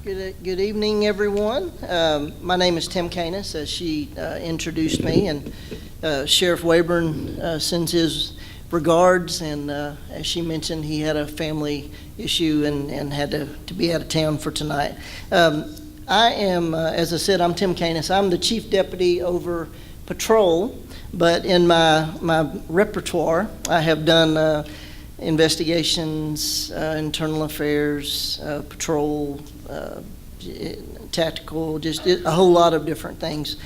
Good evening, everyone. My name is Tim Canas, as she introduced me, and Sheriff Wayburn sends his regards, and as she mentioned, he had a family issue and had to be out of town for tonight. I am, as I said, I'm Tim Canas. I'm the Chief Deputy over Patrol, but in my repertoire, I have done investigations, internal affairs, patrol, tactical, just a whole lot of different things.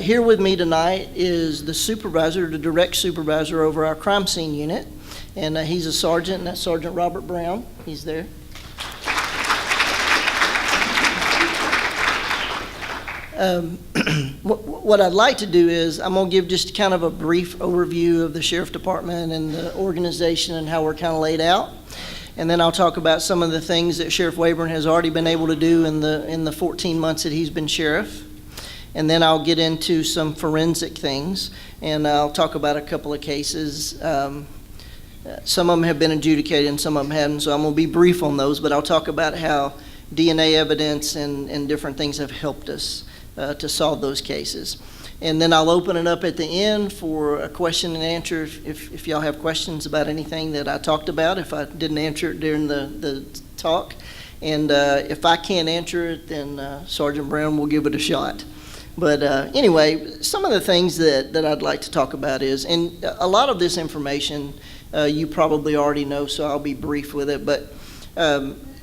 Here with me tonight is the supervisor, the direct supervisor over our crime scene unit, and he's a sergeant, and that's Sergeant Robert Brown. He's there. What I'd like to do is I'm going to give just kind of a brief overview of the Sheriff Department and the organization and how we're kind of laid out. And then I'll talk about some of the things that Sheriff Wayburn has already been able to do in the 14 months that he's been sheriff. And then I'll get into some forensic things, and I'll talk about a couple of cases. Some of them have been adjudicated and some of them haven't, so I'm going to be brief on those, but I'll talk about how DNA evidence and different things have helped us to solve those cases. And then I'll open it up at the end for a question and answer if y'all have questions about anything that I talked about, if I didn't answer it during the talk. And if I can't answer it, then Sergeant Brown will give it a shot. But anyway, some of the things that I'd like to talk about is, and a lot of this information you probably already know, so I'll be brief with it, but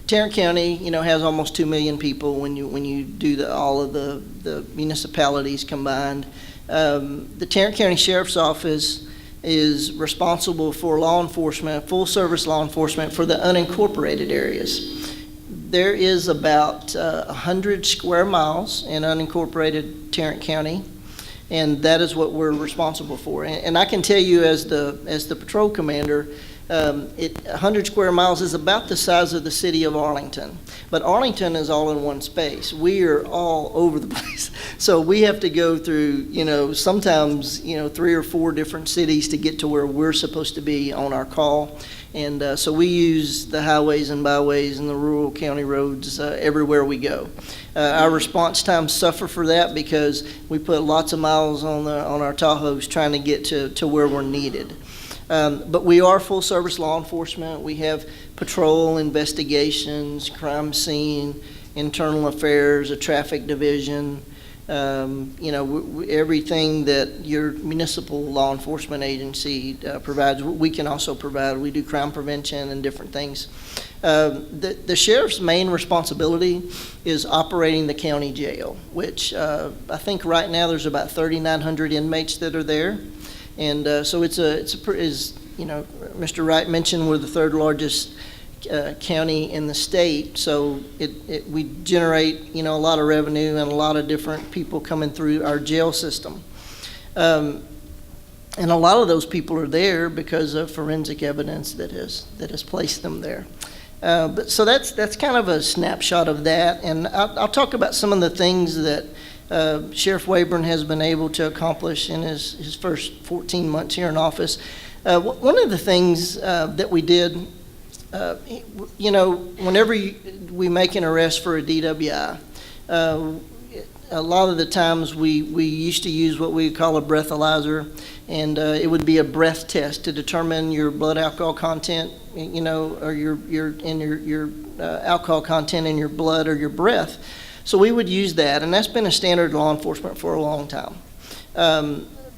Tarrant County, has almost 2 million people when you do all of the municipalities combined. The Tarrant County Sheriff's Office is responsible for law enforcement, full service law enforcement for the unincorporated areas. There is about 100 square miles in unincorporated Tarrant County, and that is what we're responsible for. And I can tell you as the patrol commander, 100 square miles is about the size of the city of Arlington. But Arlington is all in one space. We are all over the place. So we have to go through, sometimes, 3 or 4 different cities to get to where we're supposed to be on our call. And so we use the highways and byways and the rural county roads everywhere we go. Our response times suffer for that because we put lots of miles on our Tahoes trying to get to where we're needed. But we are full service law enforcement. We have patrol, investigations, crime scene, internal affairs, a traffic division, everything that your municipal law enforcement agency provides, we can also provide. We do crime prevention and different things. The sheriff's main responsibility is operating the county jail, which I think right now there's about 3,900 inmates that are there. And so as Mr. Wright mentioned, we're the 3rd largest county in the state. So we generate, a lot of revenue and a lot of different people coming through our jail system. And a lot of those people are there because of forensic evidence that has placed them there. So that's kind of a snapshot of that. And I'll talk about some of the things that Sheriff Wayburn has been able to accomplish in his first 14 months here in office. One of the things that we did, whenever we make an arrest for a DWI, a lot of the times we used to use what we call a breathalyzer, and it would be a breath test to determine your blood alcohol content, or your alcohol content in your blood or your breath. So we would use that, and that's been a standard law enforcement for a long time.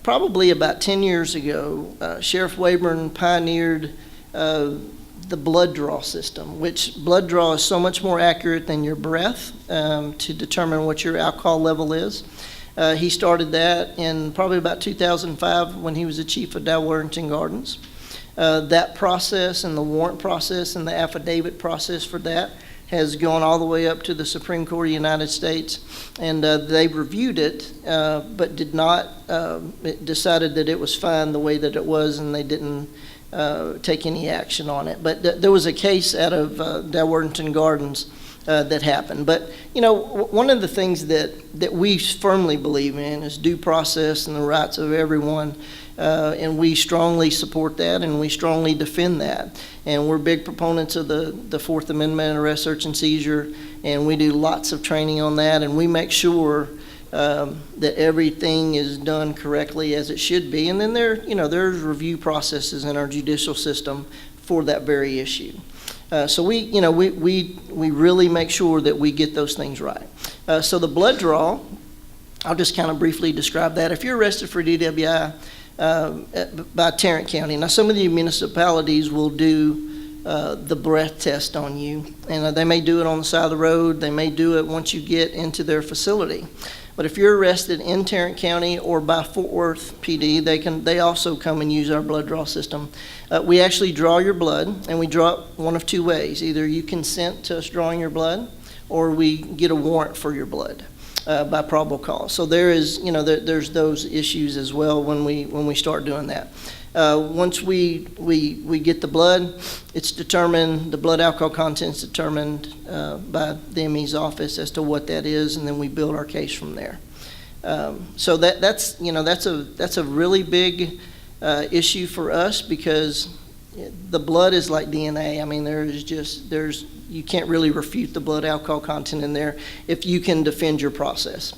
Probably about 10 years ago, Sheriff Wayburn pioneered the blood draw system, which blood draw is so much more accurate than your breath to determine what your alcohol level is. He started that in probably about 2005 when he was the chief of Dalworthington Gardens. That process and the warrant process and the affidavit process for that has gone all the way up to the Supreme Court of the United States, and they reviewed it, but did not, decided that it was fine the way that it was, and they didn't take any action on it. But there was a case out of Dalworthington Gardens that happened. But, one of the things that we firmly believe in is due process and the rights of everyone. And we strongly support that, and we strongly defend that. And we're big proponents of the Fourth Amendment, arrest, search, and seizure, and we do lots of training on that, and we make sure that everything is done correctly as it should be. And then there's review processes in our judicial system for that very issue. So we really make sure that we get those things right. So the blood draw, I'll just kind of briefly describe that. If you're arrested for DWI by Tarrant County, now some of the municipalities will do the breath test on you, and they may do it on the side of the road. They may do it once you get into their facility. But if you're arrested in Tarrant County or by Fort Worth PD, they also come and use our blood draw system. We actually draw your blood, and we draw it one of two ways. Either you consent to us drawing your blood, or we get a warrant for your blood by probable cause. So there's those issues as well when we start doing that. Once we get the blood, it's determined, the blood alcohol content's determined by the ME's office as to what that is, and then we build our case from there. So that's a really big issue for us, because the blood is like DNA. I mean, you can't really refute the blood alcohol content in there if you can defend your process.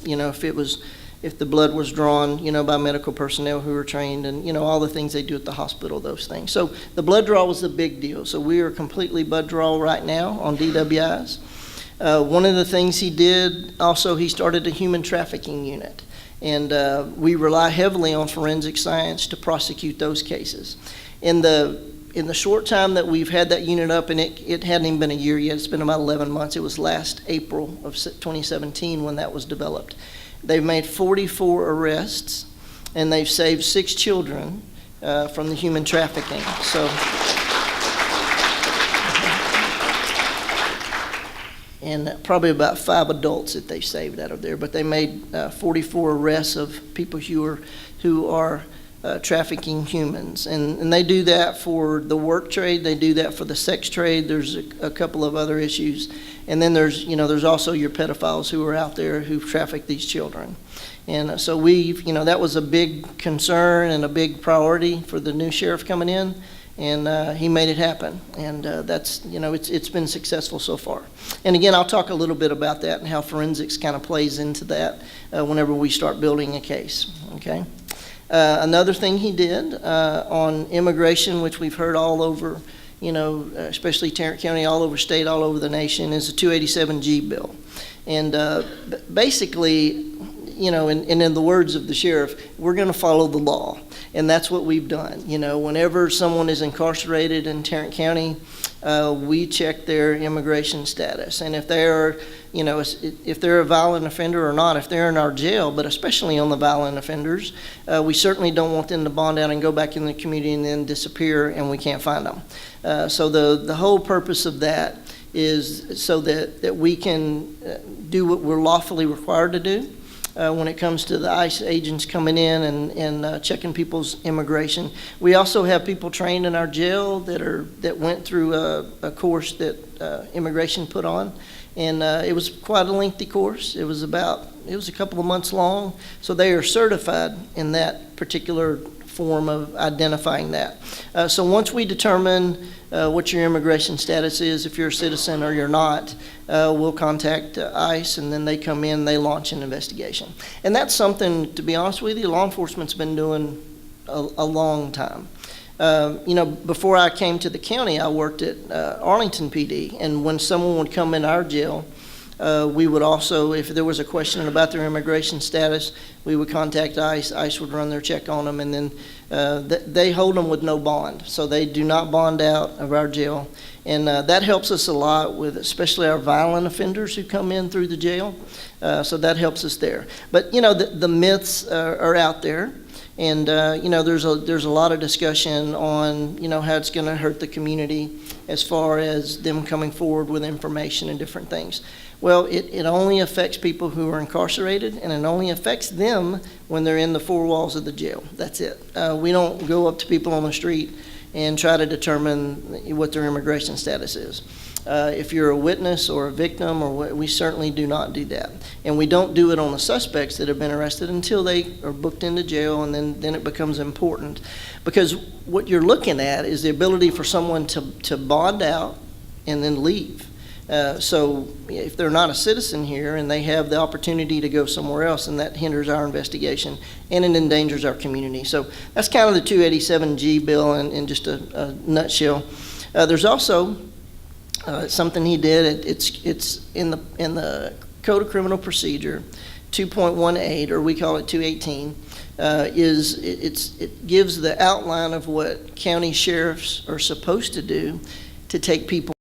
If the blood was drawn, by medical personnel who are trained, and, all the things they do at the hospital, those things. So the blood draw was the big deal. So we are completely blood draw right now on DWIs. One of the things he did, also, he started a human trafficking unit. And we rely heavily on forensic science to prosecute those cases. In the short time that we've had that unit up, and it hadn't even been a year yet, it's been about 11 months. It was last April of 2017 when that was developed. They've made 44 arrests, and they've saved 6 children from the human trafficking. So, and probably about 5 adults that they've saved out of there. But they made 44 arrests of people who are trafficking humans, and they do that for the work trade. They do that for the sex trade. There's a couple of other issues, and then there's also your pedophiles who are out there who traffic these children. And so that was a big concern and a big priority for the new sheriff coming in, and he made it happen. And that's it's been successful so far. And again, I'll talk a little bit about that and how forensics kind of plays into that whenever we start building a case. Okay. Another thing he did on immigration, which we've heard all over, especially Tarrant County, all over state, all over the nation, is the 287G bill. And basically, and in the words of the sheriff, we're going to follow the law. And that's what we've done. Whenever someone is incarcerated in Tarrant County, we check their immigration status. And if they're a violent offender or not, if they're in our jail, but especially on the violent offenders, we certainly don't want them to bond out and go back in the community and then disappear and we can't find them. So the whole purpose of that is so that we can do what we're lawfully required to do. When it comes to the ICE agents coming in and checking people's immigration. We also have people trained in our jail that went through a course that immigration put on, and it was quite a lengthy course. It was a couple of months long, so they are certified in that particular form of identifying that. So once we determine what your immigration status is, if you're a citizen or you're not, we'll contact ICE, and then they come in, they launch an investigation. And that's something, to be honest with you, law enforcement's been doing a long time. Before I came to the county, I worked at Arlington PD, and when someone would come in our jail, we would also, if there was a question about their immigration status, we would contact ICE. ICE would run their check on them, and then they hold them with no bond. So they do not bond out of our jail. And that helps us a lot with especially our violent offenders who come in through the jail. So that helps us there. But, the myths are out there. And, there's a lot of discussion on, how it's going to hurt the community as far as them coming forward with information and different things. Well, it only affects people who are incarcerated, and it only affects them when they're in the 4 walls of the jail. That's it. We don't go up to people on the street and try to determine what their immigration status is. if you're a witness or a victim, we certainly do not do that. And we don't do it on the suspects that have been arrested until they are booked into jail, and then it becomes important. Because what you're looking at is the ability for someone to bond out and then leave. So if they're not a citizen here and they have the opportunity to go somewhere else, and that hinders our investigation and it endangers our community. So that's kind of the 287G bill in just a nutshell. There's also something he did. It's in the Code of Criminal Procedure 2.18, or we call it 218. It gives the outline of what county sheriffs are supposed to do to take people